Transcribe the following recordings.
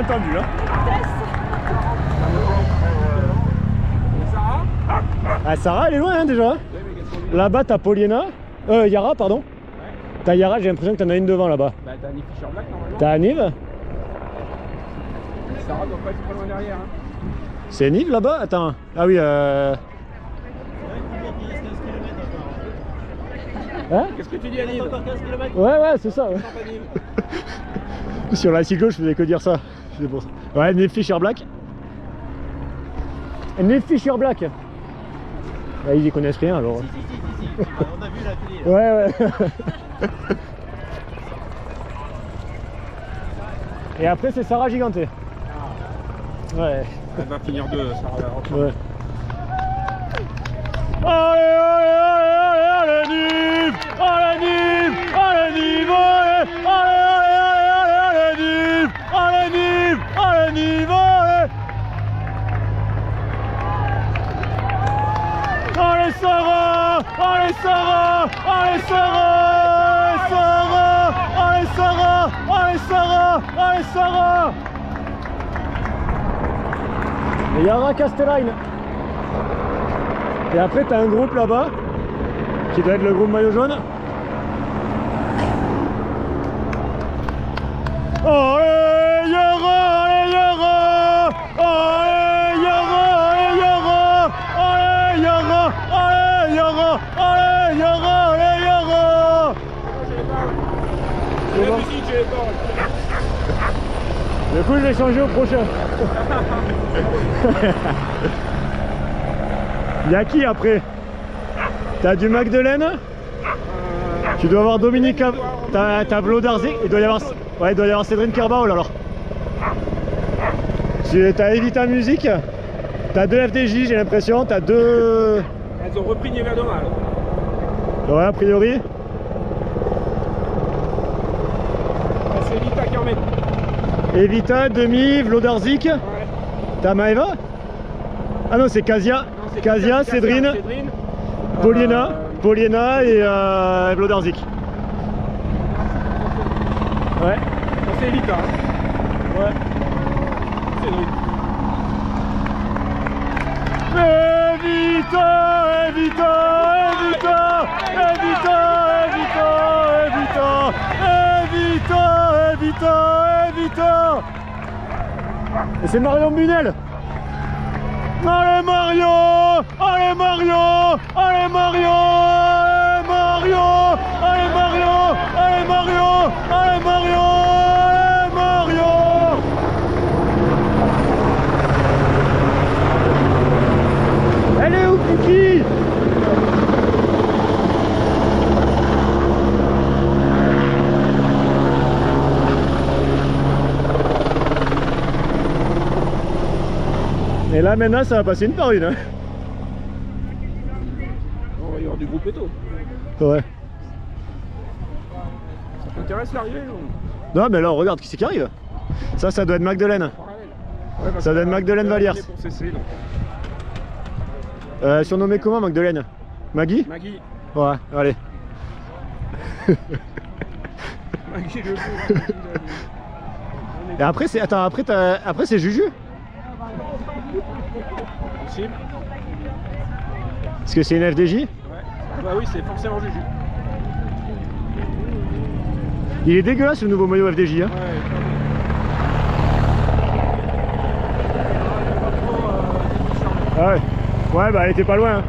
entendu. Hein. Ah, Sarah, elle est loin hein, déjà. Là-bas, t'as Poliena. Yara, pardon. Ouais. T'as Yara, j'ai l'impression que t'en as une devant là-bas. Bah, t'as Nive Fisher Black normalement. T'as Nive. Sarah doit pas être trop loin derrière. Hein. C'est Nive là-bas. Attends. Ah oui, Hein? Qu'est-ce que tu dis à Nive? Ouais, c'est ça. Ouais. Sur la cyclo, je faisais que dire ça. C'est pour ça. Ouais, Nive Fisher Black. Nive Fisher Black. Ah, ils y connaissent rien alors. Si. On a vu la télé. Ouais. Et après, c'est Sarah Giganté. Ouais. Elle va finir deux, Sarah. Ouais. Allez, Nive! Allez, Nive! Allez, Nive! Allez, Nive! Allez, Nive! Allez, Nive! Allez, Sarah! Allez, Sarah! Allez, Sarah! Allez, Sarah! Allez, Sarah! Allez, Sarah! Et Yara Castelline. Et après, t'as un groupe là-bas, qui doit être le groupe maillot jaune. Allez, Yara! Allez, Yara! Allez, Yara! Allez, Yara! Allez, Yara! Allez, Yara! Allez, Yara! Allez, Yara! C'est la musique, j'ai les paroles. Du coup, je l'ai changé au prochain. Y'a qui après? T'as du Magdeleine? Tu dois avoir Dominique. T'as Vlodarzik. Il doit y avoir. Ouais, il doit y avoir Cédrine Kerbaol alors. T'as Evita Music. T'as deux FDJ, j'ai l'impression. T'as deux. Elles ont repris Nieve Domal. Ouais, a priori. C'est Evita qui emmène. Evita, Demi, Vlodarzik. Ouais. T'as Maeva? Ah non, c'est Casia. Casia, Cédrine, Poliena et Vlodarzik. Ouais. C'est Evita. Hein. Ouais. Evita. Evita. Et c'est Marion Bunel. Allez Mario! Allez Mario! Allez Mario! Allez Mario! Allez Mario! Allez Mario! Allez Mario! Allez Mario! Elle est où Kiki? Et là maintenant ça va passer une par une hein. On va y avoir du groupe Eto. Ouais. Ça t'intéresse l'arrivée ou... Non mais là regarde qui c'est qui arrive. Ça doit être Magdeleine. Ouais, Ça doit être Magdeleine Valiers. Pour CC, donc. Surnommée comment Magdeleine? Maggie? Maggie. Ouais, allez. Maggie le Et après c'est. Attends, après c'est Juju? Possible. Parce que c'est une FDJ? Ouais. Bah oui, c'est forcément Juju. Il est dégueulasse le nouveau maillot FDJ hein. Ouais. Ah ouais. Ouais bah elle était pas loin hein.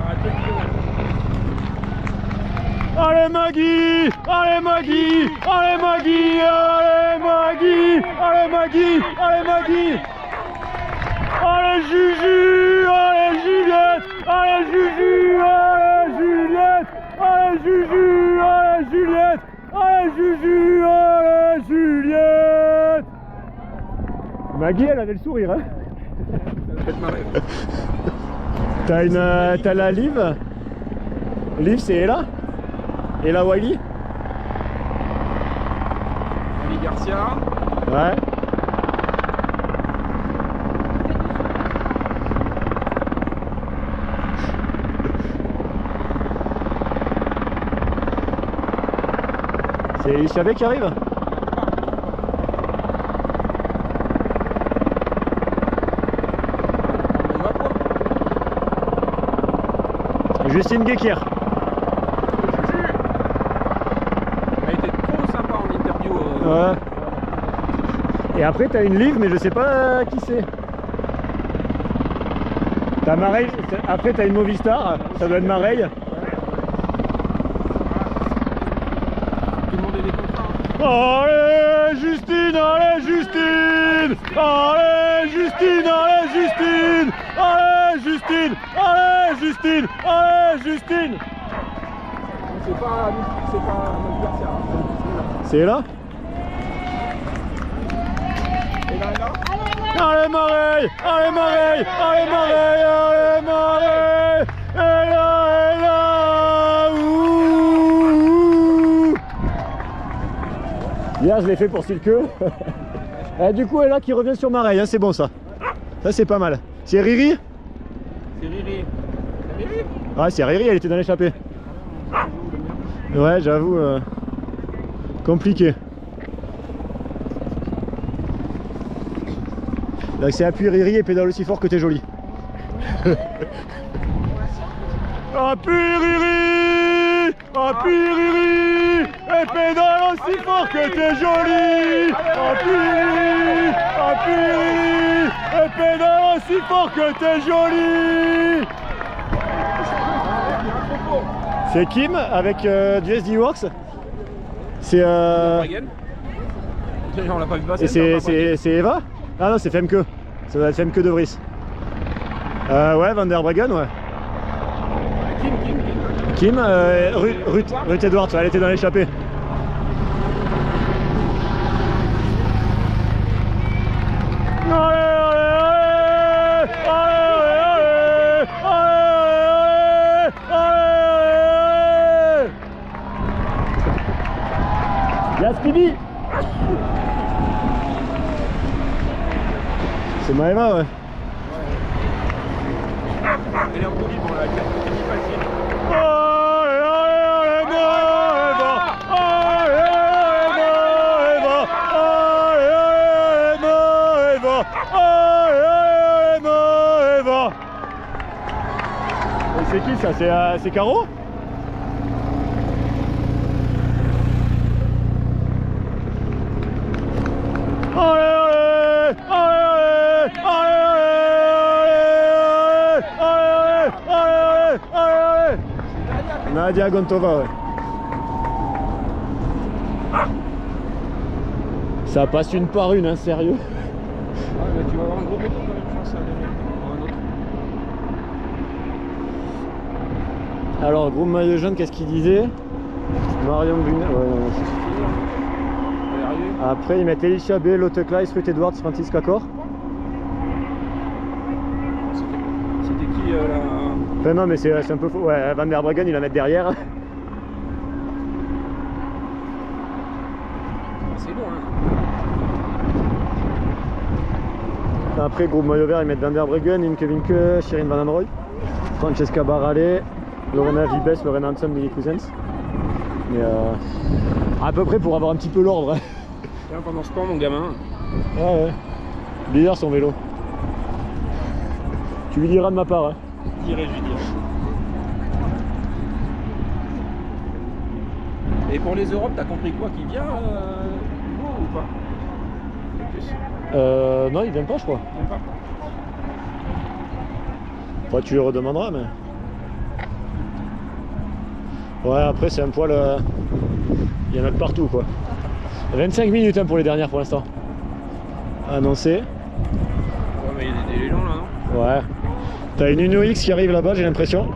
Allez Maggie! Allez Maggie! Allez Maggie! Allez Maggie! Allez Maggie! Allez Maggie! Allez Juju! Allez Juliette! Allez Juju! Allez Juliette! Allez Juju! Allez Juliette! Allez Juju! Allez Juliette! Maggie elle avait le sourire hein. T'as la Liv. Liv c'est Ella. Ella Wiley. Ali Garcia. Ouais. C'est Elisabeth qui arrive. Justine Guéquir. Elle était trop sympa en interview. Ouais. Et après t'as une livre mais je sais pas qui c'est. T'as Mareille, après t'as une Movistar, ça doit être Mareille. Tout le monde est des contrats. Allez Justine, allez Justine, allez Justine, allez Justine, allez Justine, allez Justine, allez Justine. C'est pas un adversaire. C'est là? Et là, là. Allez Mareille, allez Mareille, allez Mareille, allez Mareille, et là, ouh. Hier je l'ai fait pour Silke. Et du coup elle est là qui revient sur Mareille, hein, c'est bon ça. Ça c'est pas mal. C'est Riri? C'est Riri. C'est Riri. Ah c'est Riri, elle était dans l'échappée. Ouais j'avoue, compliqué. Donc c'est appuie Riri et pédale aussi fort que t'es jolie. Appuie Riri, appuie Riri et pédale aussi fort que t'es jolie. Appuie Riri, appuie Riri et pédale aussi fort que t'es jolie. C'est Kim avec du SD Works. C'est Dragon. On l'a pas vu passer. et c'est Eva? Ah non c'est Femke. Ça doit être Femke de Vries. Ouais Van der Breggen ouais. Kim, Ruth Edwards, elle était dans l'échappée. Allez, allez, allez, allez, allez, allez. Y'a Speedy. C'est Maëva ouais. Elle est en coulis pour la carte. C'est qui ça? C'est Caro? Allez, allez, allez, allez, allez. Nadia Gontova ouais. Ça passe une par une hein, sérieux. Ah, mais tu vas avoir un gros bouton quand même, je pense. Un autre. Alors groupe maillot jaune, qu'est-ce qu'il disait? Marion Brunet, ouais, non, c'est... On est arrivé. Après ils mettent Elisha B, Lotte Kleis, Ruth Edwards, Francis Cacor. C'était qui là? Enfin non mais c'est un peu faux, ouais, Van der Breggen il la met derrière. C'est bon hein. Après groupe maillot vert ils mettent Van der Breggen, Imke Vinke, Shirin Van Anrooy, Francesca Barale, Lorena Vibes, Lorena Hanson, Millie Cousins. Mais à peu près pour avoir un petit peu l'ordre. Tiens, pendant ce temps mon gamin. Ouais. Bizarre son vélo. Tu lui diras de ma part. Hein. Je lui dirai. Et pour les Europes, t'as compris quoi? Qui vient Hugo ou pas? Non il vient pas je crois. Même pas. Enfin, tu lui redemanderas mais... Ouais après c'est un poil... Il y en a de partout quoi. 25 minutes hein, pour les dernières pour l'instant. Annoncé. Ouais mais il y a des gens là non? Ouais. T'as une Uno X qui arrive là-bas j'ai l'impression.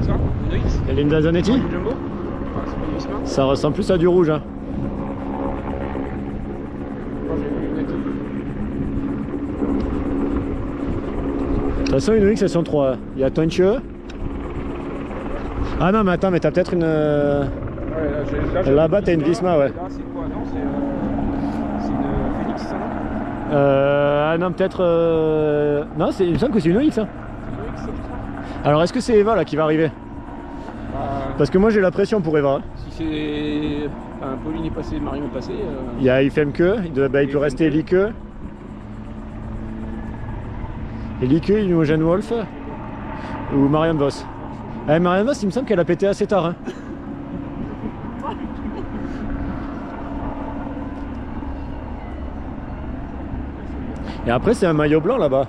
Ça? Une X? Et Linda Zanetti. Du Jumbo? Ah, c'est pas du Visma? Ça ressemble plus à du rouge hein. De toute façon Uno X elles sont 3. Il y a Tonche. Ah non mais attends mais t'as peut-être une... Là-bas t'as une Visma ouais. Là c'est quoi? Non c'est une Phoenix ça non? Ah non peut-être... Non il me semble que c'est une Uno X hein. C'est une X ça? Alors est-ce que c'est Eva là qui va arriver? Parce que moi j'ai la pression pour Eva. Si c'est... Enfin, Pauline est passée, Marion est passée... Il y a Ifemke, il peut rester Lieke. Et Lieke, Imogen Wolf. Ou Marianne Vos. Eh, Marianne Vos, il me semble qu'elle a pété assez tard. Hein. Et après, c'est un maillot blanc là-bas.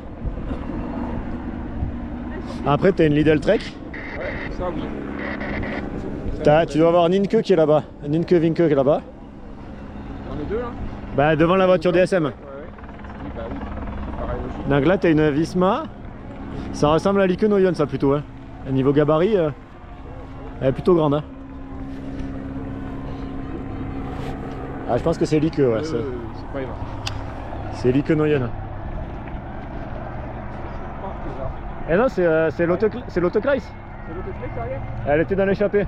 Après, t'as une Lidl Trek. Ouais, ça oui. Tu dois avoir Ninke qui est là-bas. Ninke Vinke qui est là-bas. On est deux là? Bah, devant la voiture DSM. Ouais, ouais. Oui, bah oui. Pareil logique. Donc là, t'as une Visma. Ça ressemble à l'Ike Noyon, ça plutôt. Hein. À niveau gabarit, elle est plutôt grande. Hein. Ah, je pense que c'est l'Ike, ouais. C'est pas énorme. C'est l'Ike Noyon. Eh non, c'est l'autoclass. C'est l'autoclé derrière? Elle était dans l'échappée.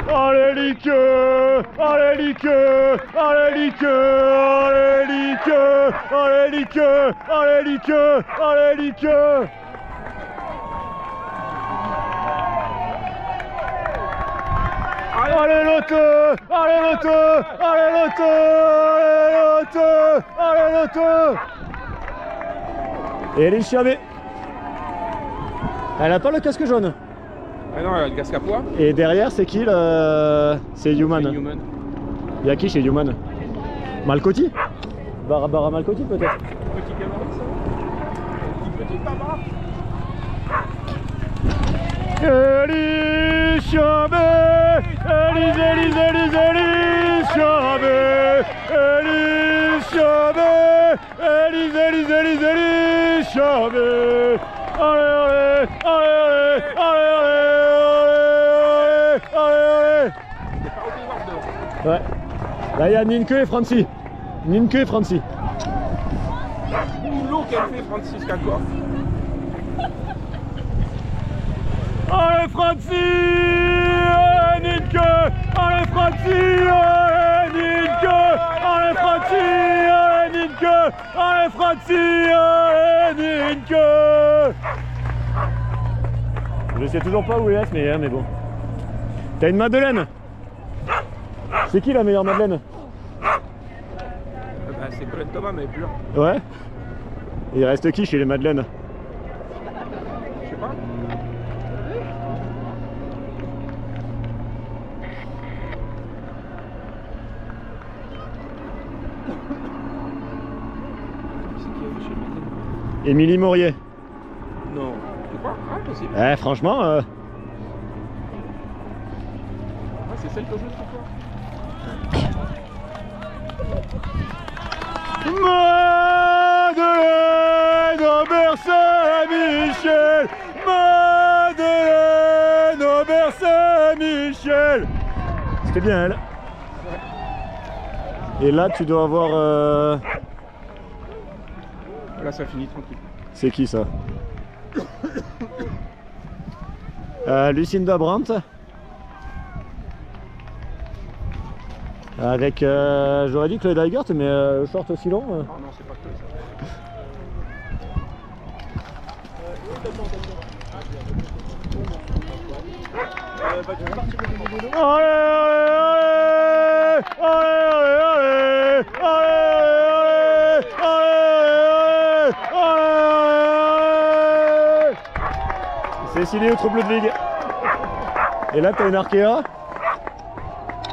Allez Lique, allez Lique, allez Lique, allez Lique, allez Lique, allez Lique, allez Lique. Allez l'auto, allez l'auto, allez l'auto, allez l'auto. Et elle est chiamée. Elle a pas le casque jaune. Ah non, elle a le casque à poids. Et derrière, c'est qui le... C'est Human. C'est Human. Il y a qui chez Human? Malcotti? Barbara Malcotti peut-être? Petit gabarit ça va? Petit Barbara. Elise chiamée, Elise, Elise, Elise, Elise chiamée, Elise chiamée, Elise, Elise, Elise, Elise chiamée. Allez, allez, allez, allez, allez, allez, allez. C'est pas au pouvoir de. Ouais. Là, il y a Ninke et Franci. Ninke et Franci. Boulot qu'elle fait Francis Kakor. Allez, Franci! Allez, Ninke! Allez, Franci! Allez, Ninke! Allez, Franci! Allez, Ninke! Allez, Franci! Allez, Ninke! Je sais toujours pas où il est, mais bon. T'as une Madeleine? C'est qui la meilleure Madeleine? Bah, c'est Colin Thomas, mais pur. Ouais. Il reste qui chez les Madeleines? Je sais pas. C'est qui a fait chez Madeleine? Émilie Maurier. Non. Tu crois? Ah, possible. Eh, franchement. Ah, c'est celle que je trouve pas. Madeleine Aubert Saint-Michel, Madeleine Aubert Saint-Michel. C'était bien elle. Et là tu dois avoir... Là, ça finit tranquille. C'est qui ça? Lucinda Brandt. Avec, j'aurais dit Claude Eigert, mais short aussi long. Ah non, c'est pas que ça. Allez, allez, allez, allez, allez, allez. C'est signé au Trouble de Ligue. Et là, t'as une Arkea.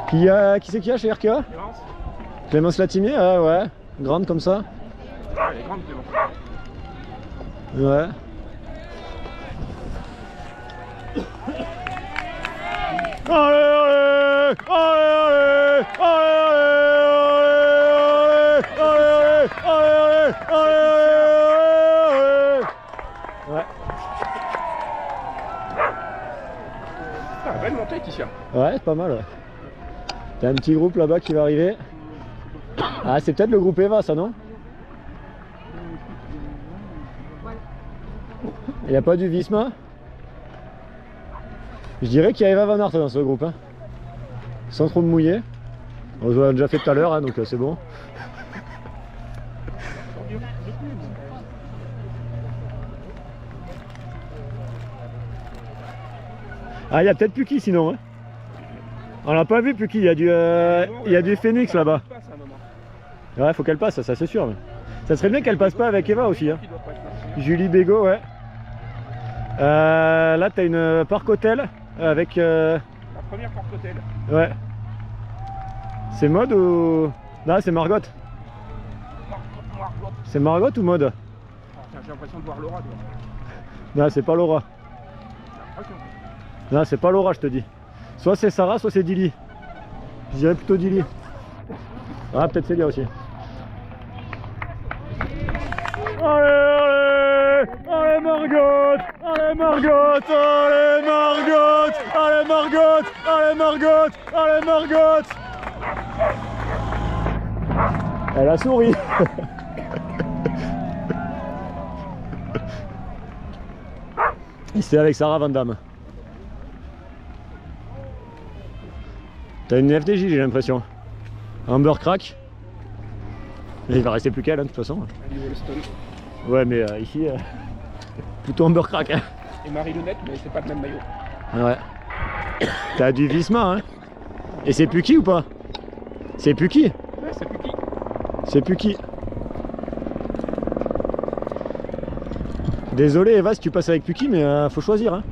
Qui c'est qu'il y a chez Arkea? Clémence? Clémence Latimier, ah ouais, grande comme ça. Ah, elle est grande, Clémence. Ouais. Allez, allez, allez, allez, allez, allez, allez. Ouais. Ah, belle montée, Ticia. Ouais, c'est pas mal, ouais. T'as un petit groupe là-bas qui va arriver. Ah, c'est peut-être le groupe Eva, ça, non? Il n'y a pas du Visma? Je dirais qu'il y a Eva Van Aert dans ce groupe, hein. Sans trop me mouiller. On l'a déjà fait tout à l'heure, hein, donc c'est bon. Ah, il y a peut-être Puki sinon, hein. On l'a pas vu Puki, il y a du Phoenix là-bas. Ouais, faut qu'elle passe, ça c'est sûr. Mais... ça serait bien qu'elle passe pas avec Eva aussi. Hein. Qui doit pas être là. Julie Bégaud, ouais. Là, t'as une Parc Hôtel avec. La première porte-hôtel. Ouais. C'est Maude ou. Non, c'est Margot. Margot. C'est Margot ou Maude? J'ai l'impression de voir Laura. Non, c'est pas Laura. Attention. Non, c'est pas Laura, je te dis. Soit c'est Sarah, soit c'est Dilly. Je dirais plutôt Dilly. Ah, peut-être Célia aussi. Allez, allez Margot, allez Margot, allez Margot, allez Margot, allez Margot, allez Margot. Elle a souri. Et c'est avec Sarah Van Damme. T'as une FDJ, j'ai l'impression. Amber Crack. Il va rester plus qu'elle, hein, de toute façon. Ali Wollaston. Ouais, mais ici, plutôt Amber Crack. Hein. Et Marie Lunette, mais c'est pas le même maillot. Ouais. T'as du Visma, hein. Et c'est Puki ou pas? C'est Puki. Ouais, c'est plus qui. C'est Puki. Désolé Eva si tu passes avec Puki, mais faut choisir. Hein.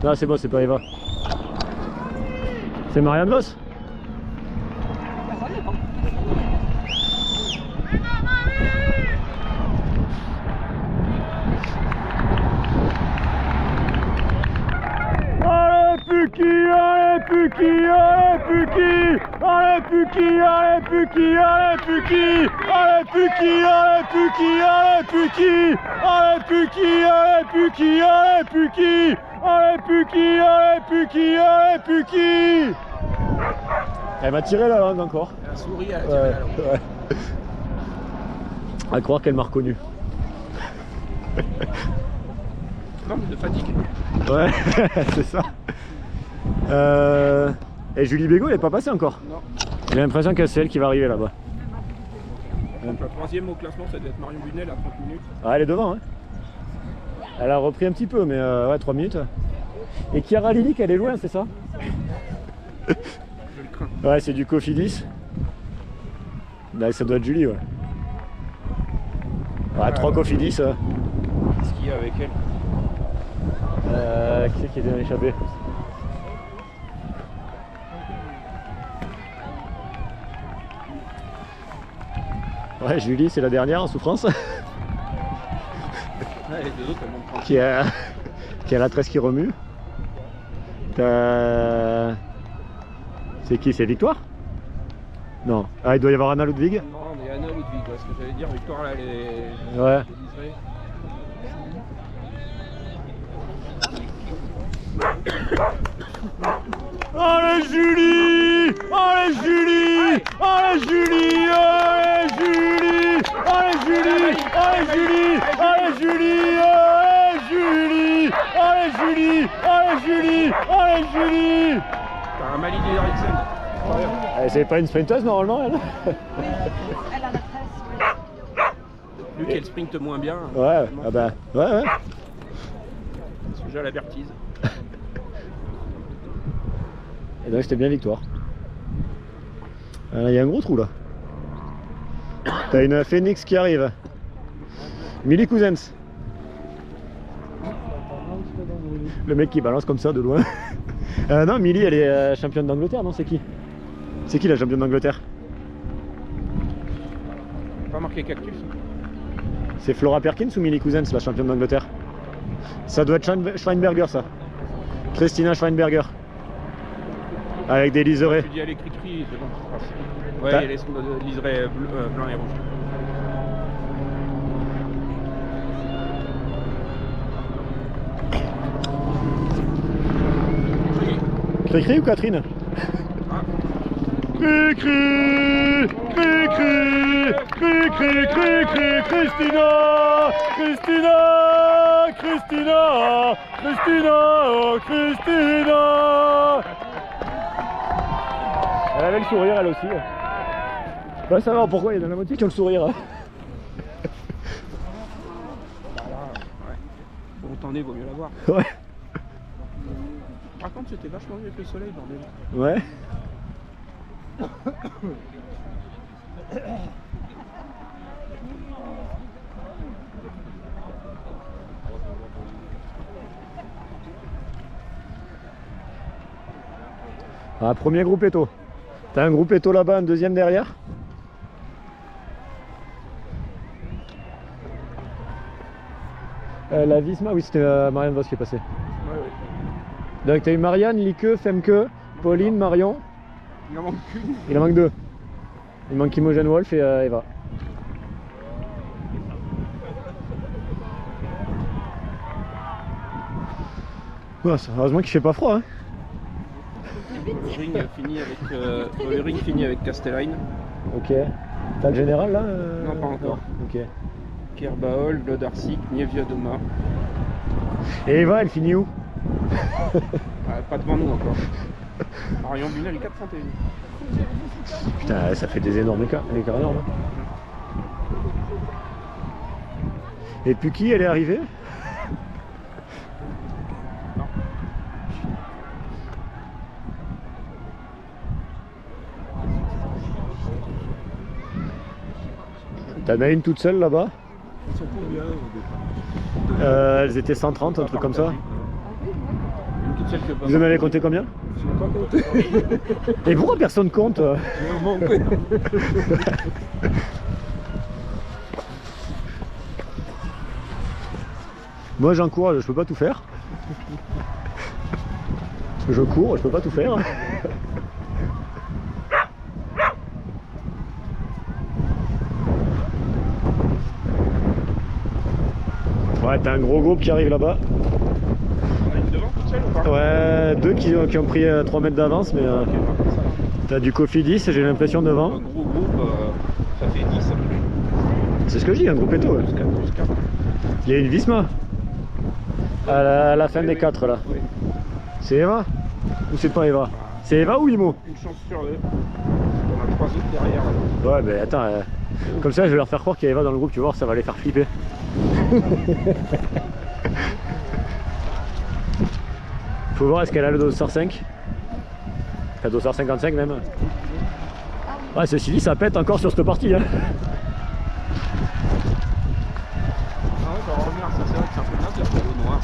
Non, c'est bon, c'est pas Eva. C'est Marianne Vos. Allez Puki, allez Puki, allez Puki, allez Puki, allez Puki, allez Puki, allez Puki, allez Puki, allez Puki, allez Puki, allez Puki, allez Puki, allez Puki, allez Puki. Elle m'a tiré la langue encore. Elle a souri, elle a tiré la langue. Ouais. À croire qu'elle m'a reconnu. Manque de fatigue. Ouais, c'est ça. Et Julie Bégaud, elle n'est pas passée encore. Non. J'ai l'impression que c'est elle qui va arriver là-bas. Donc la troisième au classement, ça doit être Marion Bunel à 30 minutes. Ah, elle est devant, hein. Elle a repris un petit peu, mais ouais, 3 minutes. Et Chiara Lilic, elle est loin, c'est ça? Je le crains. Ouais, c'est du Cofidis. Là, ça doit être Julie, ouais. Ouais, 3 Cofidis. Qu'est-ce qu'il y a avec elle? Qui c'est qui est bien échappé? Ouais, Julie, c'est la dernière en souffrance. Ouais, les deux autres, elles montent tranquille. qui a la tresse qui remue. T'as... C'est qui? C'est Victoire? Non. Ah, il doit y avoir Anna Ludwig? Non, mais Anna Ludwig, ouais, ce que j'allais dire, Victoire, là, elle est... Ouais. elle est livrée. Allez Julie! Allez Julie! Allez Julie! Allez Julie! Allez Julie! Allez Julie! Allez Julie! Allez Julie! Allez Julie! Allez Julie! T'as un Malini Eriksson. C'est pas une sprinteuse normalement elle? Elle a la presse. Vu qu'elle sprinte moins bien. Ouais, ah bah ouais. C'est déjà la Bertise. Et donc c'était bien Victoire. Il y a un gros trou là. T'as une Phoenix qui arrive. Millie Cousins. Le mec qui balance comme ça de loin. Non, Millie elle est championne d'Angleterre, non? C'est qui? C'est qui la championne d'Angleterre? Pas marqué Cactus. C'est Flora Perkins ou Millie Cousins la championne d'Angleterre? Ça doit être Schweinberger ça. Christina Schweinberger. Avec des liserés. Tu dis à l'écrit, c'est bon. Ouais, T'as- il y a les liserés blanc et rouge. Cri-cri ou Catherine? Cri-cri! Cri-cri! Cri-cri! Cri-cri! Christina! Christina! Christina! Christina! Christina! Elle avait le sourire elle aussi. Va savoir pourquoi il y en a la moitié qui ont le sourire. Voilà, ouais. Bon, t'en es, vaut mieux l'avoir. Ouais. Par contre, c'était vachement mieux avec le soleil, bordel. Ouais. Ah, premier groupe Eto. T'as un groupe Eto là-bas, un deuxième derrière. La Visma, oui, c'était Marianne Vos qui est passée. Ouais, ouais. Donc t'as eu Marianne, Lieke, Femke, Pauline, Marion. Il en manque qu'une. Il en manque deux. Il manque Imogen Wolf et Eva. Ouais, heureusement qu'il fait pas froid. Hein. Le ring finit avec Castelline. Ok. T'as le général là Non, pas encore. Ok. Kerbaol, Lodarsik, Nieviadoma. Et Eva, elle finit où? Pas devant nous encore. Marion Bunel, 431. Putain, ça fait des énormes écarts énormes. Hein. Et puis qui, elle est arrivée? T'en as une toute seule là-bas? Ils sont combien au départ? Elles étaient 130, un truc comme ça. Une toute seule que pas. Vous en avez compté combien? Je n'ai pas compté. Et pourquoi personne compte? Il m'en manque. Moi j'encourage, je peux pas tout faire. Je cours, je peux pas tout faire. Ouais, t'as un gros groupe qui arrive là-bas. On a une devant toute seule ou pas? Ouais, deux qui ont pris 3 mètres d'avance, mais t'as du Cofidis, j'ai l'impression devant. Un gros groupe, ça fait 10. C'est ce que je dis, un groupe Eto. Ouais. 12-4. Il y a une Visma à la fin des 4 là. Oui. C'est Eva? Ou c'est pas Eva? C'est Eva ou Imo? Une chance sur deux. On a 3 autres derrière. Ouais, mais attends, comme ça je vais leur faire croire qu'il y a Eva dans le groupe, tu vois, ça va les faire flipper. Faut voir, est-ce qu'elle a le dossard 5? La dossard 55 même. Ouais, ceci dit, ça pète encore sur cette partie. Hein. Ah ouais, ça va revenir, ça c'est vrai que c'est un peu naze, le noir.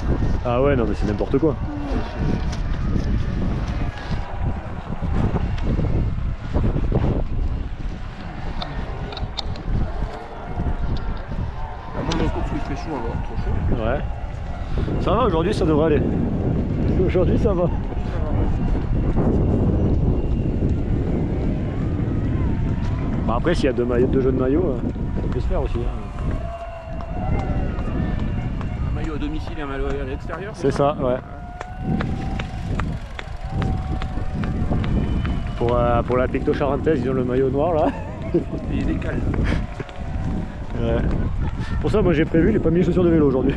Ah ouais, non mais c'est n'importe quoi. À moins d'un coup qu'il fait chaud, alors trop chaud. Ouais. Ça va, aujourd'hui ça devrait aller. Aujourd'hui ça va. Bon, après s'il y a deux jeux de maillot, ça peut se faire aussi. Hein. Un maillot à domicile et un maillot à l'extérieur. C'est ça, ouais. Pour la Picto charentaise, ils ont le maillot noir là. Et des cales. Ouais. Pour ça, moi j'ai prévu, j'ai pas mis les chaussures de vélo aujourd'hui.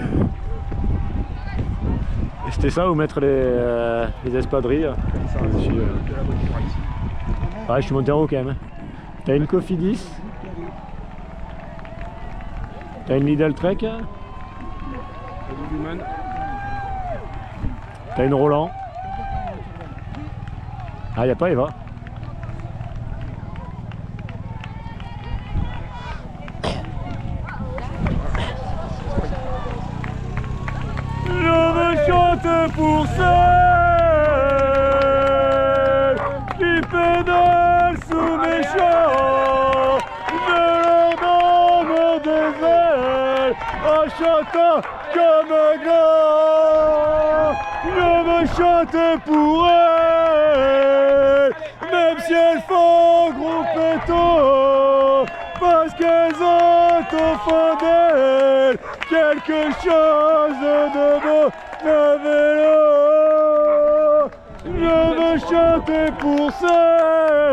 Et c'était ça ou mettre les espadrilles. Ça va, Dessus, de la voiture ici. Ouais, je suis monté en haut quand même. T'as une Cofidis. T'as une Lidl Trek. La Luluman. T'as une Roland. Ah, y a pas Eva. Je veux chanter pour celles qui pédalent sous mes champs. Je leur donne des ailes en chantant comme un gars. Je veux chanter pour elles, même si elles font groupe Eto, parce qu'elles ont au fond d'elles quelque chose de beau, un vélo. Je veux chanter pour celles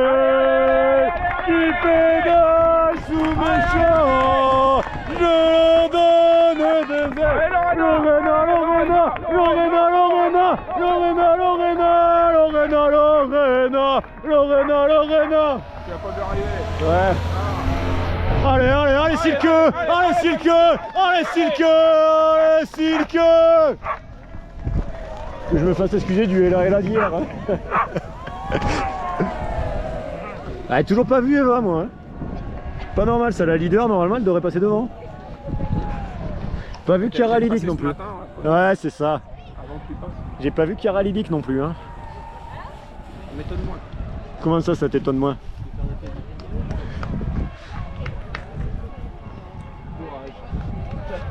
qui pédalent sous mes champs. Je leur donne des ailes. Lorena, Lorena, Lorena, Lorena, Lorena, Lorena, Lorena, Lorena, Lorena, Lorena. Tu vas pas d'arriver. Ouais. Allez, allez, allez, Silke! Allez, Silke! Allez, Silke! Allez, Silke! Que je me fasse excuser du Ella d'hier. Hein. Ah, toujours pas vu Eva, moi. Hein. Pas normal, ça, la leader, normalement, elle devrait passer devant. Pas vu Chiara Lidic non plus. Ouais, c'est ça. Avant que tu passes. J'ai pas vu Chiara Lidic non plus. Hein. m'étonne moins. Comment ça t'étonne moins?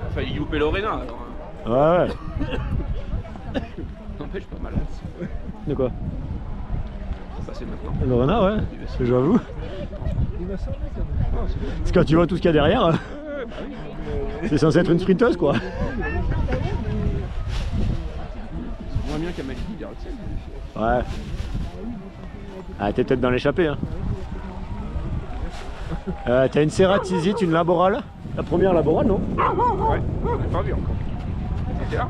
Enfin, il loupait Lorena alors. Ouais. N'empêche pas mal. De quoi? Passer maintenant. Lorena, ouais, j'avoue. Parce que quand tu vois tout ce qu'il y a derrière, c'est censé être une sprinteuse quoi. C'est moins bien qu'à Maliki, dire le ciel. Ouais. Ah, t'es peut-être dans l'échappée. Hein. T'as une cératizite, une laborale. La première laborale, non? Ouais, on n'a pas vu encore. C'était là?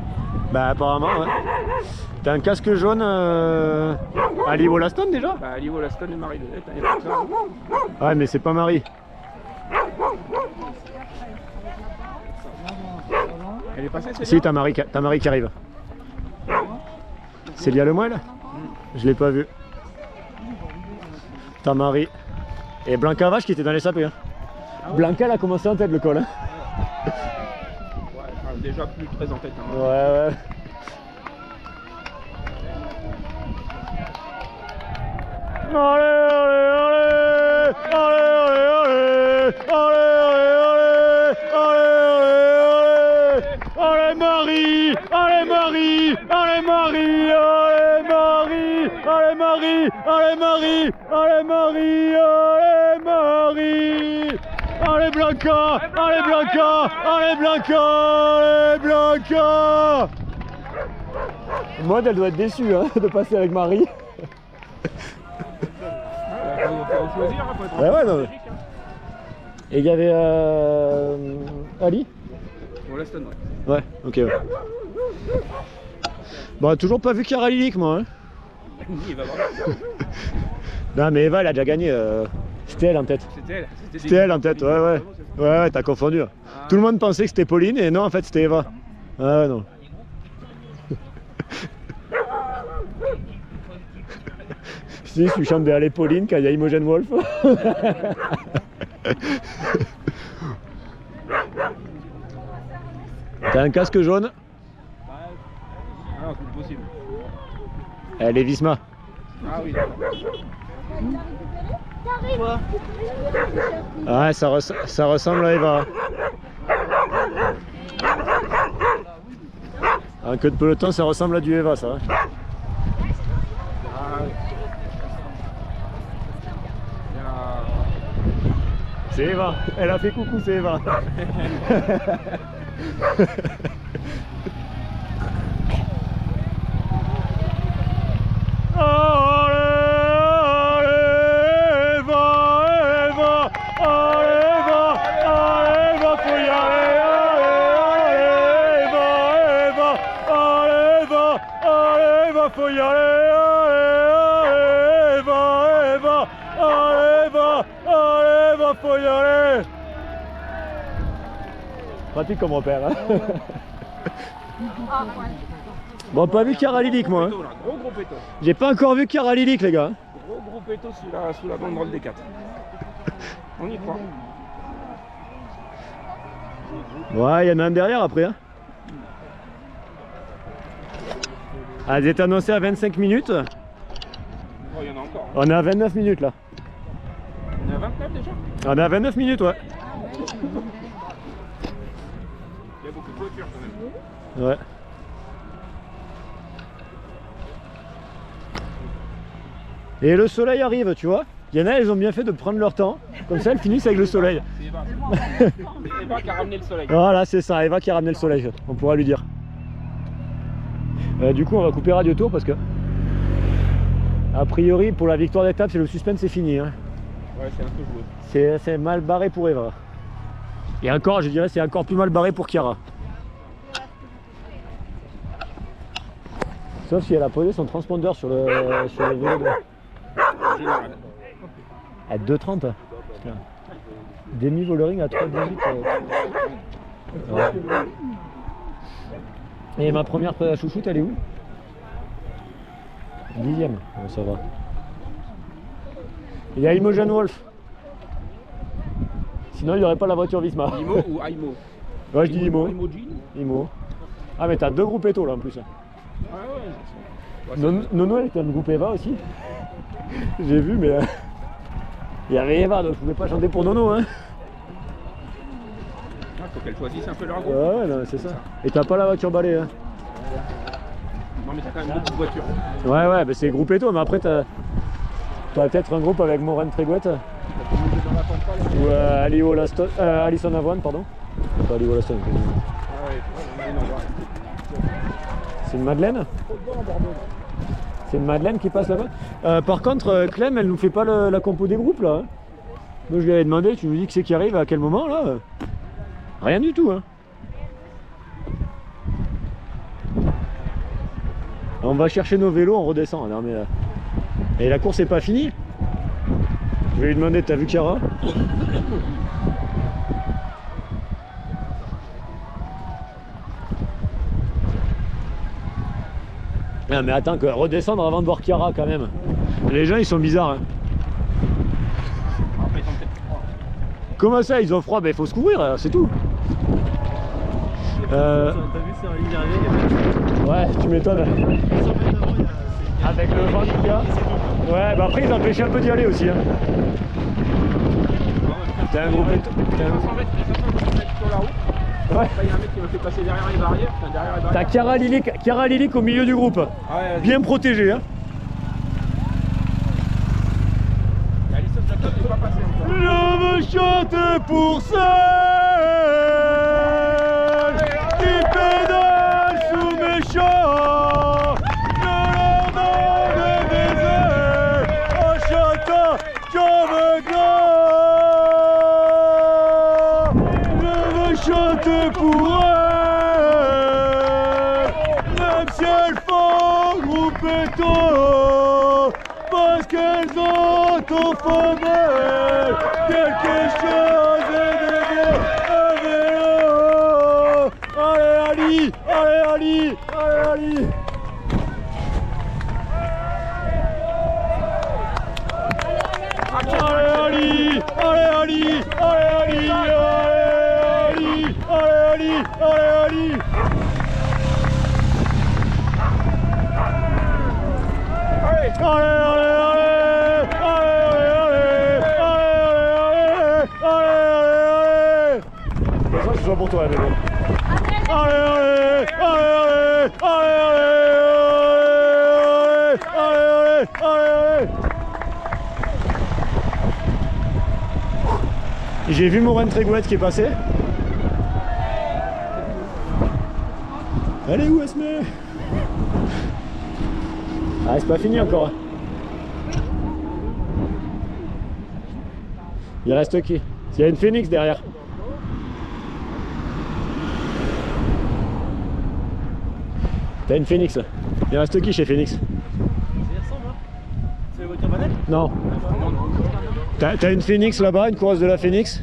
Bah, apparemment, ouais. T'as un casque jaune à l'Ivolaston déjà? Bah, Livo, Laston et Marie Lenette, elle est pas là. Ouais, mais c'est pas Marie. Elle est passée, c'est Si, t'as Marie qui arrive. C'est Lia Lemoyle? Je l'ai pas vu. T'as Marie. Et Blanca Vache qui était dans l'échappée. Hein. Blanca, elle a commencé en tête le col. Hein. Ouais, enfin, déjà plus très en tête. Hein. Ouais. Allez Marie! Allez Marie! Allez Marie! Allez Marie! Allez Marie! Allez Marie! Allez Marie! Allez Marie! Allez Blanca! Allez Blanca! Allez Blanca! Allez Blanca! Maud, elle doit être déçue hein, de passer avec Marie. Faut choisir, hein, faut être Ouais, non, stratégique, hein. Et il y avait Ali? Bon, Laston, ouais. Ouais, ok. Ouais. Bon, toujours pas vu Chiara Lilic, moi. Hein. Il va voir. Non, mais Eva, elle a déjà gagné. C'était elle en tête. C'était elle. C'était elle en tête, ouais. Ouais, t'as confondu. Tout le monde pensait que c'était Pauline, et non, en fait, c'était Eva. Ah, ouais, non. Si, je suis chante de Allez Pauline quand il y a Imogen Wolf. T'as un casque jaune? Ah non, c'est plus possible. Elle est Visma. Ah oui. Ouais, ça ressemble à Eva. En queue de peloton, ça ressemble à du Eva, ça. Ah oui. C'est Eva. Elle a fait coucou, c'est Eva. Faut y aller, Eva, faut y aller. Pratique comme repère. Hein. Bon, pas vu Chiara Lilic, moi. Hein. Gros péto. J'ai pas encore vu Chiara Lilic, les gars. Gros péto sous la banderole des 4. On y croit. Ouais, il y en a un derrière après. Hein. Elle est annoncée à 25 minutes. Oh, il y en a encore. On est à 29 minutes là. On est à 29 déjà. On est à 29 minutes, ouais. Il y a beaucoup de voitures quand même. Ouais. Et le soleil arrive, tu vois. Il y en a, elles ont bien fait de prendre leur temps. Comme ça, elles finissent avec le soleil. C'est Eva. C'est Eva qui a ramené le soleil. Voilà, c'est ça, Eva qui a ramené le soleil. On pourra lui dire. Du coup, on va couper Radio Tour parce que, a priori, pour la victoire d'étape, c'est le suspense, c'est fini. Hein. Ouais, c'est un peu joué. C'est mal barré pour Eva. Et encore, je dirais, c'est encore plus mal barré pour Chiara. Sauf si elle a posé son transpondeur sur le vélo. Général. À 2,30. Demi-Vollering à 3,18. Ouais. Et ma première chouchoute, elle est où? 10e. Bon, ça va. Il y a Imogen Wolf. Sinon, il n'y aurait pas la voiture Visma. Imo ou Aimo? Ouais, je dis Imo. Imo Jean. Imo. Ah, mais t'as deux groupes Eto là en plus. Ah ouais. Nono, elle était dans le groupe Eva aussi. J'ai vu, mais il y avait Eva, donc je pouvais pas chanter pour Nono. Hein. Faut qu'elle choisisse un peu leur groupe. Ouais, non, c'est ça. Et t'as pas la voiture balai. Hein. Non, mais t'as quand même beaucoup de voitures. Ouais, bah c'est groupe et tout, mais après t'as peut-être un groupe avec Morin Trégouette. T'as tout le monde dans la pampa, là. Ou Alison Avoine, pardon. Pas Ali Wollaston. Ah ouais, on va. C'est une Madeleine. C'est une Madeleine qui passe là-bas. Par contre, Clem, elle nous fait pas la compo des groupes là. Hein. Moi je lui avais demandé, tu nous dis que c'est qui arrive à quel moment là. Rien du tout. Hein. On va chercher nos vélos, on redescend. Non, mais, et la course est pas finie. Je vais lui demander, t'as vu Chiara? Ah mais attends, redescendre avant de voir Chiara quand même. Les gens ils sont bizarres. Hein. Après, ils ont peut-être froid. Comment ça ils ont froid? Ben il faut se couvrir, c'est tout. T'as vu, c'est un ligne d'arrivée, il y a Ouais, tu m'étonnes. 100 mètres avant, Avec le vent qu'il y a. Ouais, bah après ils empêchaient un peu d'y aller aussi. Hein. T'as un groupe. Les 500 mètres sur la route. Ouais. Là, il y a un mec qui me fait passer derrière les barrières. Enfin, derrière les T'as barrières. Chiara Lilik au milieu du groupe. Ouais, Bien protégé. Hein. Et Alison Jacob n'est pas passé encore. Je veux chanter pour celle qui pédale sous mes champs. Je leur donne des ailes en chantant comme un gland. Je veux chanter pour elles, même si elles font groupe et tôt, parce qu'elles ont au fond d'elles quelque chose de bien, un vélo. Allez Ali, allez Ali, allez Ali. Allez Ali, allez Ali, allez Ali, allez Ali, allez Ali, allez Ali. Allez, Allez, ça, ce soit pour toi, mais bon. Allez, J'ai vu Morin Trégouette qui est passé. Elle est où, Esme? Ah, c'est pas fini encore. Il reste qui? Il y a une Phoenix derrière. T'as une Phoenix. Il reste qui chez Phoenix? Ça y ressemble, hein? C'est la voiture banale? Non. T'as une Phoenix là-bas, une coureuse de la Phoenix.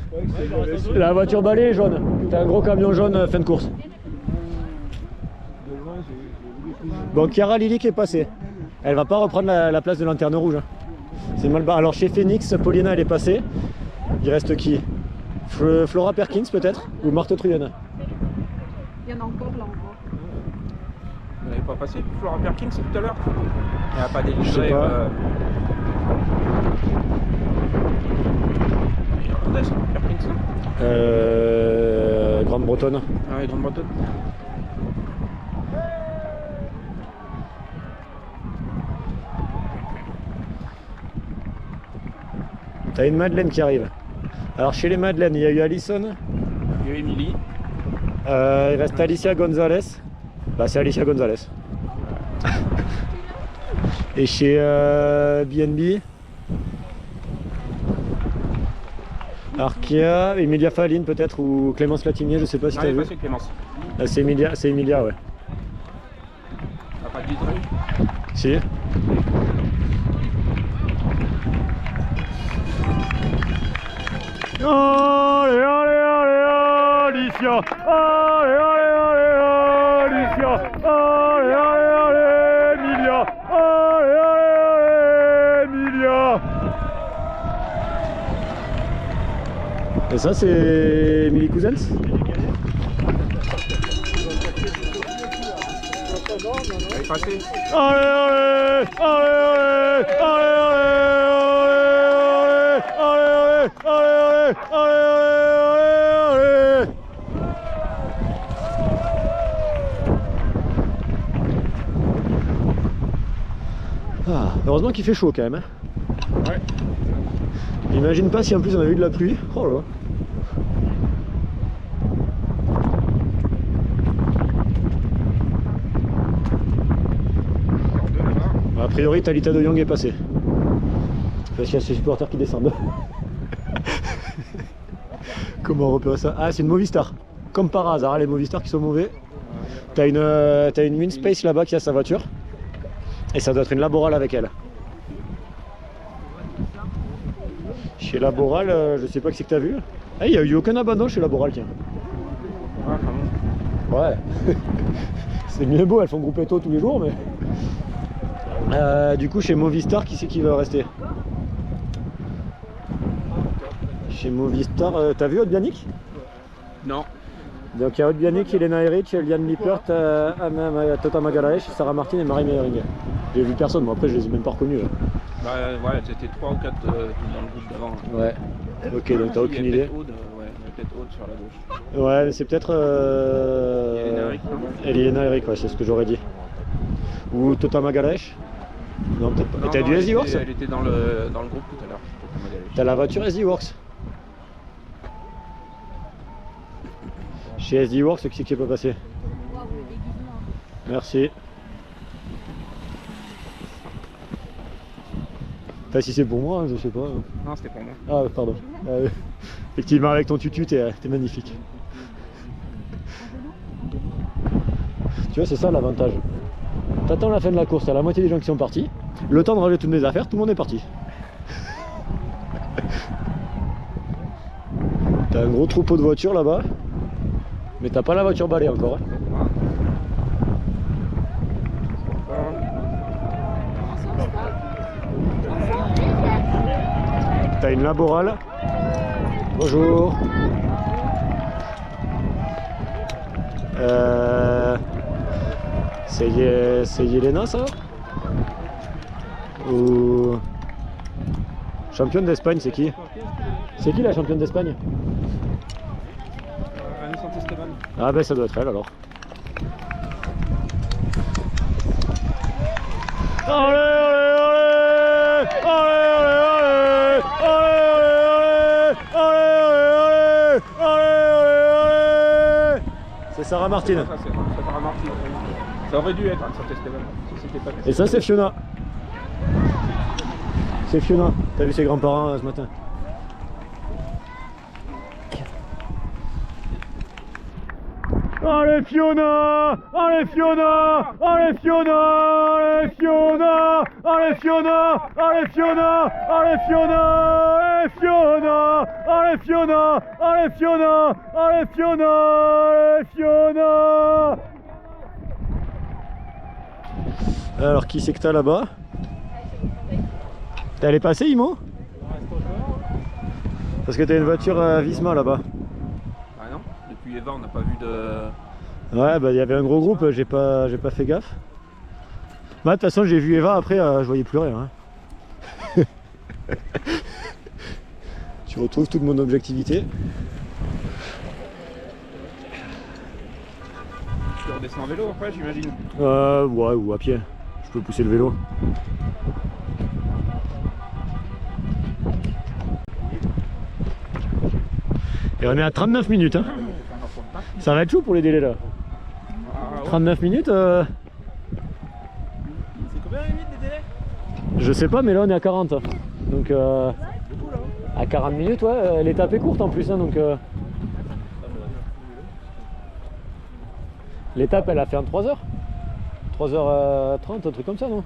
La voiture balai est jaune. T'as un gros camion jaune fin de course. Bon, Chiara Lilik est passée. Elle va pas reprendre la place de Lanterne Rouge. C'est mal barré. Alors chez Phoenix, Paulina elle est passée. Il reste qui? Flora Perkins peut-être? Ou Marthe Truyen? Il y en a encore là, on voit. vous n'avez pas passé Flora Perkins tout à l'heure? Il n'y a pas Je sais délivré. pas. Irlandaise, Perkins. Grande-Bretonne. Ah ouais, Grande-Bretonne. T'as une Madeleine qui arrive. Alors chez les Madeleines, il y a eu Alison. Il y a Emily. Il reste Alicia Gonzalez. Bah c'est Alicia Gonzalez. Et chez BNB, Arkia, Emilia Faline peut-être, ou Clémence Latinier, je sais pas si Non, t'as il est vu. passé Clémence. C'est Emilia, ouais. T'as pas de guidon. Si. Allez, allez, allez, Alicia. Allez, allez, allez, Alicia. Allez, allez, allez, Emilia. Allez, allez, allez, Emilia. Et ça, c'est Emily Cousins. Elle est passée. Allez, allez, allez, allez, allez, allez. Heureusement qu'il fait chaud quand même. Hein. Ouais. J'imagine pas si en plus on avait eu de la pluie. Oh là. A priori, Talita de Young est passé. Parce qu'il y a ses supporters qui descendent. Comment repérer ça? Ah, c'est une Movistar. Comme par hasard, hein, les Movistar qui sont mauvais. T'as une Winspace là-bas qui a sa voiture. Et ça doit être une Laboral avec elle. Chez Laboral, je sais pas qui c'est que t'as vu. Ah, il n'y a eu aucun abandon chez Laboral, tiens. Ah, quand même. Ouais. C'est bien beau, elles font grouper tôt tous les jours, mais... du coup, chez Movistar, qui c'est qui va rester? Chez Movistar, t'as vu Odbianic? Non. Donc il y a Odbianic, Elena Eric, Eliane Lippert, Tota Magalaesh, Sarah Martin et Marie Meyeringue. J'ai vu personne, moi après je les ai même pas reconnus. Là. Bah ouais, c'était 3 ou 4 dans le groupe d'avant. Ouais. Ok, donc t'as aucune idée. Ouais, il y a peut-être Aude sur la gauche. Ouais, mais c'est peut-être... Elena Eric, non? Elena Eric, ouais, c'est ce que j'aurais dit. Ou Tota Magalaesh? Non, peut-être pas. Non, T'as du SD Works? Elle était dans le groupe tout à l'heure. T'as la voiture SD Works? Chez SD Works, qui c'est qui est pas passé? Merci. Enfin, si c'est pour moi, hein, je sais pas. Non, c'était pour moi. Ah, pardon. Effectivement, avec ton tutu, t'es magnifique. Tu vois, c'est ça l'avantage. T'attends la fin de la course, t'as la moitié des gens qui sont partis. Le temps de ranger toutes mes affaires, tout le monde est parti. T'as un gros troupeau de voitures là-bas. Mais t'as pas la voiture balai encore. Hein. T'as une Laboral. Bonjour. C'est Yelena ça? Ou... Championne d'Espagne, c'est qui? C'est qui la championne d'Espagne? Annie Santisteban. Ah ben ça doit être elle alors. Allez, allez, allez. C'est Sarah Martin. Ça, c'est Sarah Martin. Ça aurait dû être Annie Santisteban. Si c'était pas... Et ça c'est Fiona. C'est Fiona. T'as vu ses grands-parents ce matin? Allez Fiona! Allez Fiona! Allez Fiona! Allez Fiona! Allez Fiona! Allez Fiona! Allez Fiona! Allez Fiona! Allez Fiona! Allez Fiona! Allez Fiona! Allez Fiona! Alors qui c'est que t'as là-bas? T'es allé passer Imo? Parce que t'as une voiture Visma là-bas. Ah non, depuis Eva on n'a pas vu de... Ouais bah il y avait un gros groupe, j'ai pas fait gaffe. Bah de toute façon j'ai vu Eva après, je voyais plus rien. Hein. Tu retrouves toute mon objectivité. Tu redescends en vélo après j'imagine? Ouais ou à pied, je peux pousser le vélo. Et on est à 39 minutes hein. Ça va être chaud pour les délais là. 39 minutes C'est combien la limite des délais? Je sais pas mais là on est à 40. Donc à 40 minutes ouais, l'étape est courte en plus hein, donc l'étape elle a fait en 3h. 3h30, un truc comme ça non?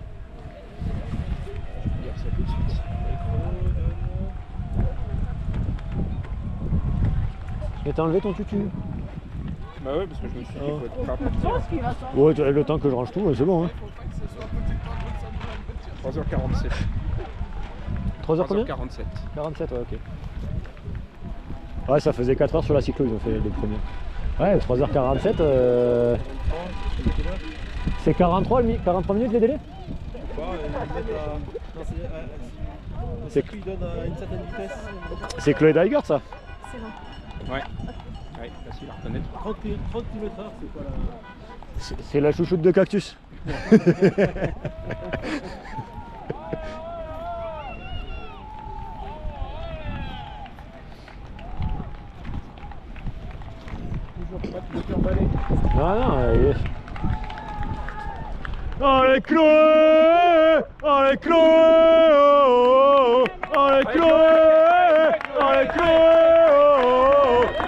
Mais t'as enlevé ton tutu? Bah ouais parce que je me suis dit qu'il faut être prêt à partir. Ouais, le temps que je range tout, c'est bon hein. 3h47. 3h combien? 3h47. 47 ouais ok. Ouais ça faisait 4 heures sur la cyclo ils ont fait les premiers. Ouais 3h47 c'est 43 minutes les délais? C'est qu'il donne à une certaine vitesse. C'est Chloé Dygert ça? C'est bon. Ouais. Ouais, facile à reconnaître. 30 km/h, c'est quoi la... C'est la chouchoute de Cactus. balai. Non. Allez Chloé! Allez Chloé! Allez Chloé! Allez Chloé!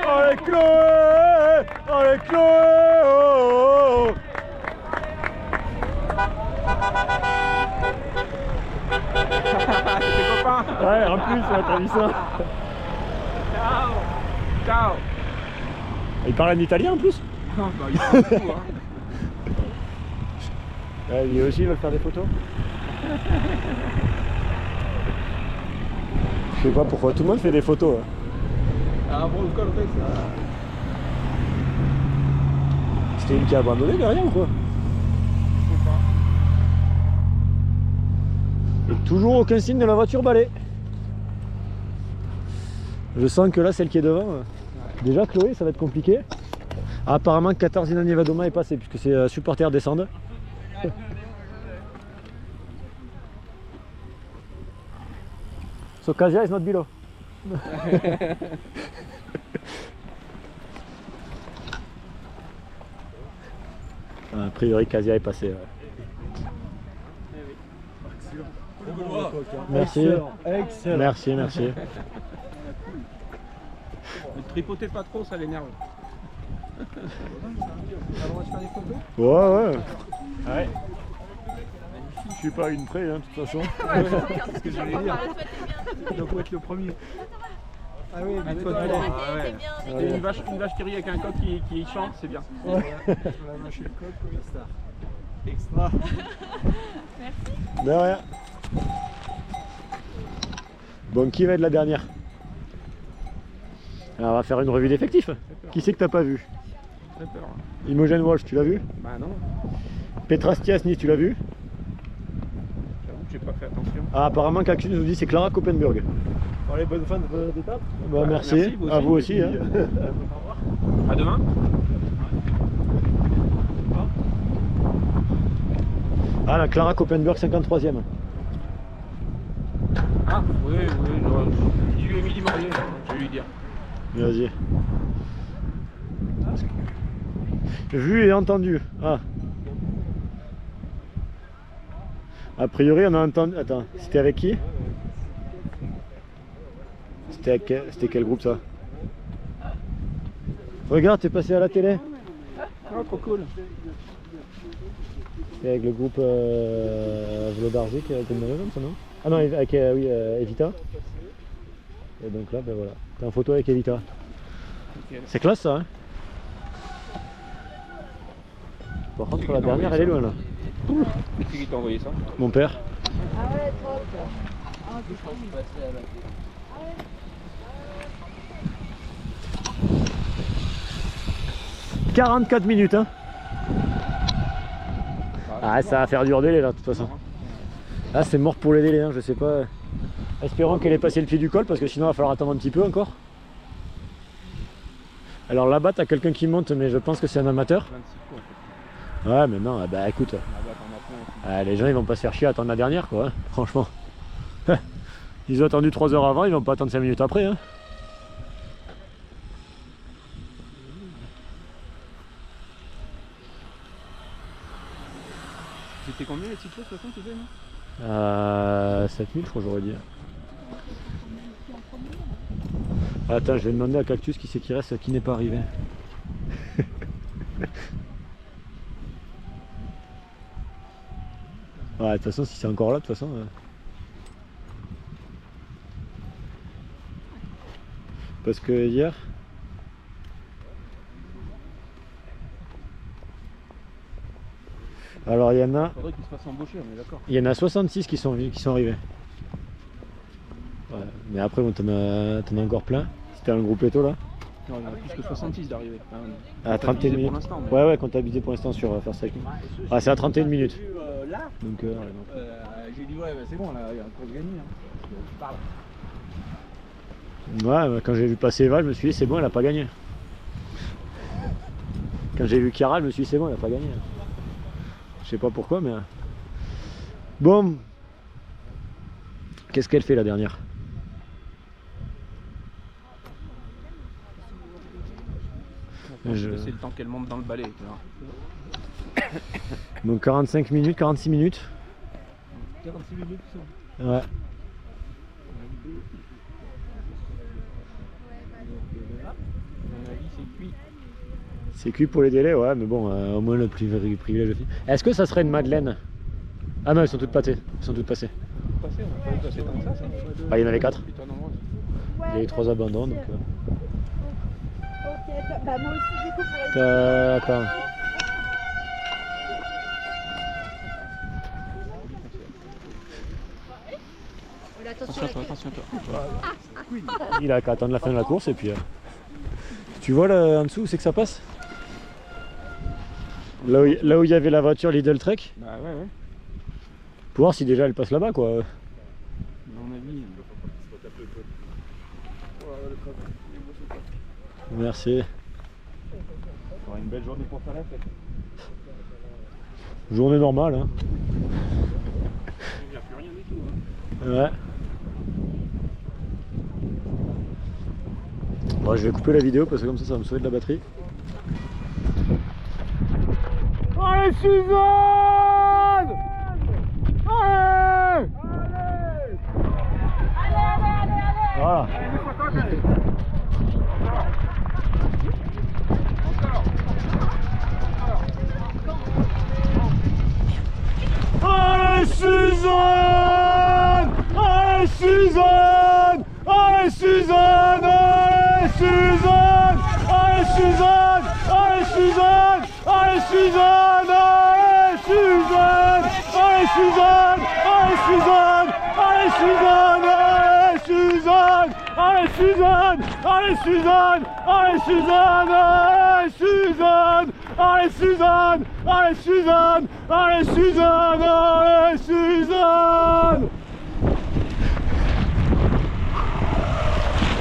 Allez Chloé! Allez Chloé! C'est tes copains. Ouais, en plus, t'as vu ça? Ciao. Ciao. Il parle en italien en plus? Bah, il parle tout, hein. Ouais, lui aussi, il veut faire des photos. Je sais pas pourquoi, tout le monde fait des photos. Hein. Ah bon, le col, ça. C'était une qui a abandonné derrière ou quoi? Je sais pas. Et toujours aucun signe de la voiture balai. Je sens que là, celle qui est devant, déjà Chloé, ça va être compliqué. Ah, apparemment, Katarzyna Niewiadoma est passée puisque ses supporters descendent. So Kasia is not below. A priori, Kasia est passée. Ouais. Merci. Excellent. Merci. Ne tripotez pas trop, ça l'énerve. Ouais. Je suis pas une près, hein, de toute façon. C'est ce que j'allais dire. Donc on va être le premier. Ah oui, mais Une photo. toi, Ah ouais. Et une vache qui rit avec un coq qui chante, c'est bien. on va mâcher le code comme une star. Extra. De rien. Bon, qui va être la dernière? Alors, on va faire une revue d'effectifs. Qui c'est que t'as pas vu? Très peur. Imogen Walsh, tu l'as vu? Bah non, Petra Stiasny, tu l'as vu? j'avoue que j'ai pas fait attention. Ah, apparemment, Cactus nous dit c'est Clara Koppenburg. Allez, bonne fin d'étape. Bah, merci. merci, vous À aussi. vous aussi. Hein. À demain. Ah, la Clara Koppenburg, 53e. Ah, oui, je lui ai mis Maurier, je vais lui dire. Vas-y. Vu et entendu. Ah. A priori, on a entendu. Attends, c'était avec qui? C'était quel groupe ça? Regarde, t'es passé à la télé. Oh, trop cool. C'était avec le groupe Vlodarzik, ça non? Ah non, avec oui, Evita. Et donc là, ben voilà. T'es en photo avec Evita. Nickel. C'est classe ça, hein? Par contre, la dernière, elle est loin là. C'est qui t'a envoyé ça? Mon père. Ah ouais, trop. 44 minutes, hein? Ah, ça va faire dur délai là, de toute façon. Là, c'est mort pour les délais, hein, je sais pas. Espérons qu'elle ait passé le pied du col parce que sinon, il va falloir attendre un petit peu encore. Alors là-bas, t'as quelqu'un qui monte, mais je pense que c'est un amateur. 26 coups en fait. Ouais, mais non, bah écoute. Là-bas, t'en as plein aussi. Les gens ils vont pas se faire chier à attendre la dernière quoi, hein, franchement. Ils ont attendu 3 heures avant, ils vont pas attendre 5 minutes après. Hein. C'était combien les petites choses, de toute façon, tu sais, non? 7000 je crois j'aurais dit. Attends, je vais demander à Cactus qui c'est qui reste, qui n'est pas arrivé. Ouais, de toute façon, si c'est encore là, de toute façon. Parce que hier. Alors, il y en a. Faudrait qu'il se fasse embaucher, on est d'accord. Il y en a 66 qui sont arrivés. Ouais, mais après, bon, t'en as encore plein. C'était un groupe éto là. Non, il y en a plus que 66 d'arrivée. À 31 minutes. Pour l'instant, mais... Ouais, ouais, comptabilisé pour l'instant sur First Cycling. Ah, c'est à 31 minutes. Là, Donc, j'ai dit ouais, bah, c'est bon, là, il y a un course gagné. Hein. Je parle. ouais, quand j'ai vu passer Eva, je me suis dit, c'est bon, elle a pas gagné. Quand j'ai vu Chiara, je me suis dit, c'est bon, elle a pas gagné. Je sais pas pourquoi, mais. Bon. Qu'est-ce qu'elle fait la dernière? C'est le temps qu'elle monte dans le balai. Tu vois. Donc 45 minutes, 46 minutes. 46 minutes, ça. Ouais. mon avis, c'est cuit. C'est cuit pour les délais, ouais, mais bon, au moins le privilège. Est-ce que ça serait une madeleine? Ah non, elles sont toutes pâtées, elles sont toutes passées. Passé, on va pas passer tant que ça. Ah, il y en avait 4. Putain, nombreuses. Il y a eu 3 abandons, donc... Ok, bah moi aussi du coup pour Attends. Attention à toi, attention à toi. Il a qu'à attendre la fin de la course et puis... Tu vois là en dessous où c'est que ça passe? Là où il y avait la voiture Lidl Trek. Bah ouais. Pour voir si déjà elle passe là-bas quoi. À mon avis. Merci. On aura une belle journée pour faire la fête. Journée normale hein. Il n'y a plus rien du tout. Hein. Ouais. Bon, je vais couper la vidéo parce que comme ça va me sauver de la batterie. Allez Suzanne! Allez! Voilà. Allez Suzanne! Allez Suzanne! Allez Suzanne! Allez Suzanne! Allez Suzanne! Allez Suzanne! Allez Suzanne! Allez Suzanne! Allez Suzanne! Allez Suzanne! Allez Suzanne! Allez Suzanne! Allez Suzanne! Allez Suzanne! Allez Suzanne! Allez Suzanne! Allez Suzanne! Allez Suzanne! Allez Suzanne!